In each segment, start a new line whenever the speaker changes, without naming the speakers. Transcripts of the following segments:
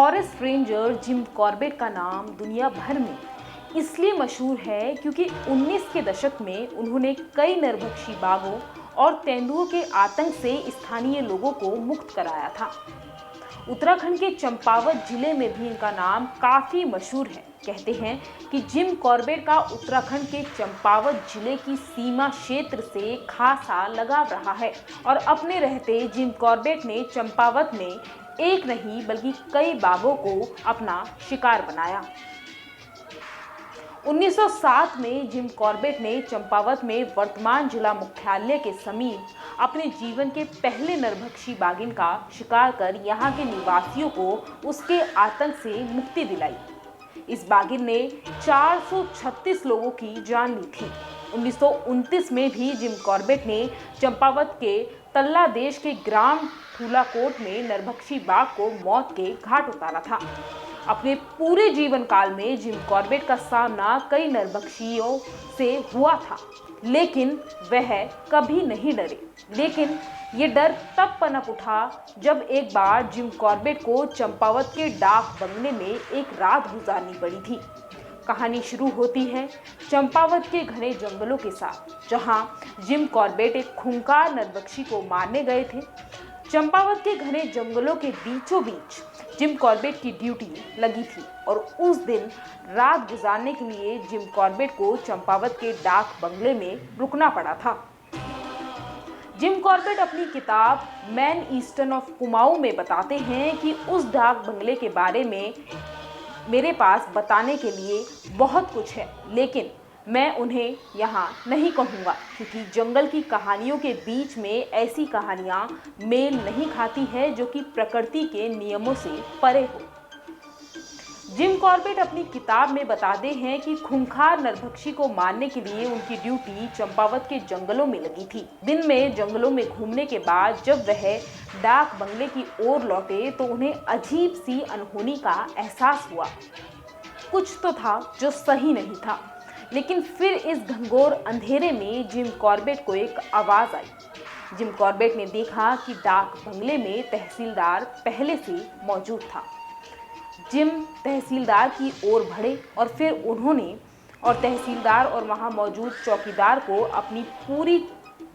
Forest ranger Jim Corbett का नाम दुनिया भर में इसलिए मशहूर है क्योंकि 19 के दशक में उन्होंने कई नरभक्षी बाघों और तेंदुओं के आतंक से स्थानीय लोगों को मुक्त कराया था। उत्तराखंड के चंपावत जिले में भी इनका नाम काफ़ी मशहूर है। कहते हैं कि जिम कॉर्बेट का उत्तराखंड के चंपावत जिले की सीमा क्षेत्र से खासा लगाव रहा है और अपने रहते जिम कॉर्बेट ने चंपावत में एक नहीं बल्कि कई बाघों को अपना शिकार बनाया। 1907 में जिम कॉर्बेट ने चंपावत में वर्तमान जिला मुख्यालय के समीप अपने जीवन के पहले नरभक्षी बाघिन का शिकार कर यहाँ के निवासियों को उसके आतंक से मुक्ति दिलाई। इस बाघिन ने 436 लोगों की जान ली थी। 1929 में भी जिम कॉर्बेट ने चंपावत के तल्ला देश के ग्राम फूलाकोट में नरभक्षी बाघ को मौत के घाट उतारा था। अपने पूरे जीवन काल में जिम कॉर्बेट का सामना कई नरभक्षियों से हुआ था, लेकिन वह कभी नहीं डरे। लेकिन ये डर तब पनप उठा जब एक बार जिम कॉर्बेट को चंपावत के डाक बंगले में एक रात गुजारनी पड़ी थी। कहानी शुरू होती है चंपावत के घने जंगलों के साथ, जहां जिम कॉर्बेट एक खूंखार नरभक्षी को मारने गए थे। चंपावत के घने जंगलों के बीचों बीच जिम कॉर्बेट की ड्यूटी लगी थी और उस दिन रात गुजारने के लिए जिम कॉर्बेट को चंपावत के डाक बंगले में रुकना पड़ा था। जिम कॉर्बेट अपनी किताब मैन ईस्टर्न ऑफ कुमाऊं में बताते हैं कि उस डाक बंगले के बारे में मेरे पास बताने के लिए बहुत कुछ है, लेकिन मैं उन्हें यहाँ नहीं कहूँगा क्योंकि जंगल की कहानियों के बीच में ऐसी कहानियाँ मेल नहीं खाती है जो कि प्रकृति के नियमों से परे हो। जिम कॉर्बेट अपनी किताब में बताते हैं कि खूंखार नरभक्षी को मारने के लिए उनकी ड्यूटी चंपावत के जंगलों में लगी थी। दिन में जंगलों में घूमने के बाद जब वह डाक बंगले की ओर लौटे तो उन्हें अजीब सी अनहोनी का एहसास हुआ। कुछ तो था जो सही नहीं था, लेकिन फिर इस घंघोर अंधेरे में जिम कॉर्बेट को एक आवाज़ आई। जिम कॉर्बेट ने देखा कि डाक बंगले में तहसीलदार पहले से मौजूद था। जिम तहसीलदार की ओर बढ़े और फिर उन्होंने और तहसीलदार और वहां मौजूद चौकीदार को अपनी पूरी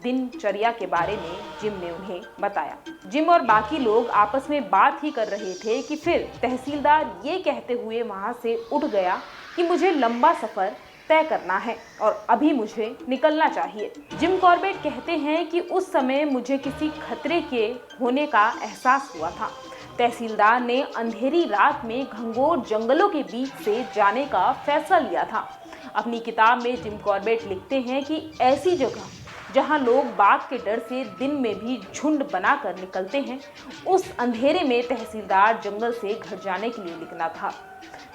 दिनचर्या के बारे में जिम ने उन्हें बताया। जिम और बाकी लोग आपस में बात ही कर रहे थे कि फिर तहसीलदार ये कहते हुए वहां से उठ गया कि मुझे लंबा सफ़र तय करना है और अभी मुझे निकलना चाहिए। जिम कॉर्बेट कहते हैं कि उस समय मुझे किसी खतरे के होने का एहसास हुआ था। तहसीलदार ने अंधेरी रात में घंघोर जंगलों के बीच से जाने का फैसला लिया था। अपनी किताब में जिम कॉर्बेट लिखते हैं कि ऐसी जगह जहां लोग बाघ के डर से दिन में भी झुंड बनाकर निकलते हैं, उस अंधेरे में तहसीलदार जंगल से घर जाने के लिए निकला था।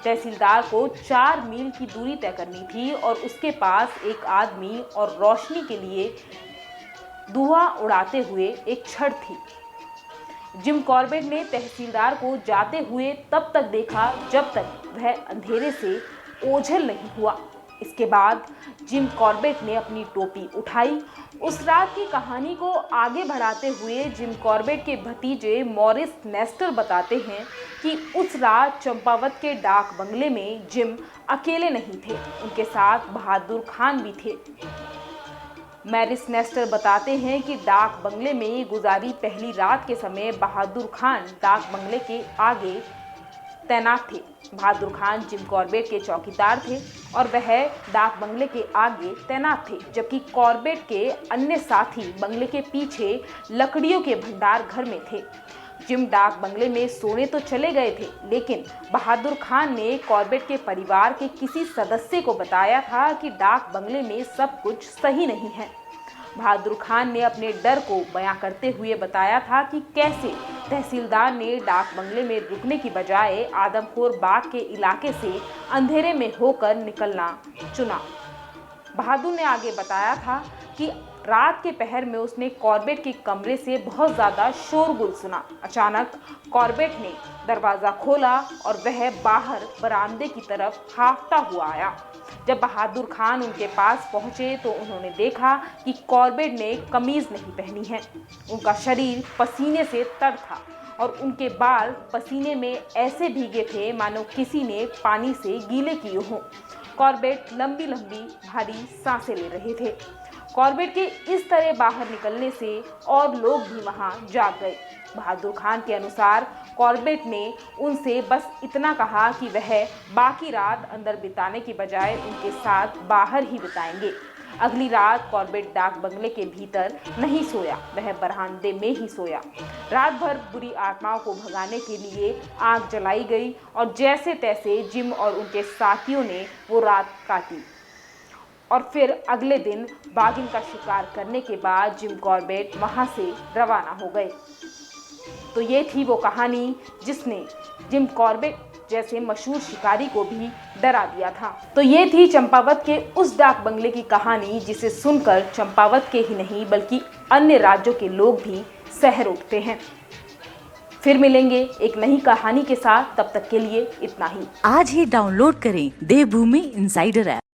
तहसीलदार को 4 मील की दूरी तय करनी थी और उसके पास एक आदमी और रोशनी के लिए धुआं उड़ाते हुए एक छड़ थी। जिम कॉर्बेट ने तहसीलदार को जाते हुए तब तक देखा जब तक वह अंधेरे से ओझल नहीं हुआ। इसके बाद जिम कॉर्बेट ने अपनी टोपी उठाई। उस रात की कहानी को आगे बढ़ाते हुए जिम कॉर्बेट के भतीजे मॉरिस नेस्टर बताते हैं कि उस रात चंपावत के डाक बंगले में जिम अकेले नहीं थे, उनके साथ बहादुर खान भी थे। मैरिस नेस्टर बताते हैं कि डाक बंगले में गुजारी पहली रात के समय बहादुर खान डाक बंगले के आगे तैनात थे। बहादुर खान जिम कॉर्बेट के चौकीदार थे और वह डाक बंगले के आगे तैनात थे, जबकि कॉर्बेट के अन्य साथी बंगले के पीछे लकड़ियों के भंडार घर में थे। जिम डाक बंगले में सोने तो चले गए थे, लेकिन बहादुर खान ने कॉर्बेट के परिवार के किसी सदस्य को बताया था कि डाक बंगले में सब कुछ सही नहीं है। बहादुर खान ने अपने डर को बयां करते हुए बताया था कि कैसे तहसीलदार ने डाक बंगले में रुकने की बजाय आदमखोर बाग के इलाके से अंधेरे में होकर निकलना चुना। बहादुर ने आगे बताया था कि रात के पहर में उसने कॉर्बेट के कमरे से बहुत ज़्यादा शोरगुल सुना। अचानक कॉर्बेट ने दरवाज़ा खोला और वह बाहर बरामदे की तरफ हाँफता हुआ आया। जब बहादुर खान उनके पास पहुंचे तो उन्होंने देखा कि कॉर्बेट ने कमीज़ नहीं पहनी है। उनका शरीर पसीने से तर था और उनके बाल पसीने में ऐसे भीगे थे मानो किसी ने पानी से गीले किए हों। कॉर्बेट लंबी लंबी भारी सांसें ले रहे थे। कॉर्बेट के इस तरह बाहर निकलने से और लोग भी वहां जाग गए। बहादुर खान के अनुसार कॉर्बेट ने उनसे बस इतना कहा कि वह बाकी रात अंदर बिताने की बजाय उनके साथ बाहर ही बिताएंगे। अगली रात कॉर्बेट डाक बंगले के भीतर नहीं सोया, वह बरामदे में ही सोया। रात भर बुरी आत्माओं को भगाने के लिए आग जलाई गई और जैसे तैसे जिम और उनके साथियों ने वो रात काटी और फिर अगले दिन बाघिन का शिकार करने के बाद जिम कॉर्बेट वहां से रवाना हो गए। तो ये थी वो कहानी जिसने जिम कॉर्बेट जैसे मशहूर शिकारी को भी डरा दिया था। तो ये थी चंपावत के उस डाक बंगले की कहानी जिसे सुनकर चंपावत के ही नहीं बल्कि अन्य राज्यों के लोग भी सहर उठते हैं। फिर मिलेंगे एक नई कहानी के साथ, तब तक के लिए इतना ही।
आज ही डाउनलोड करें देवभूमि इंसाइडर ऐप।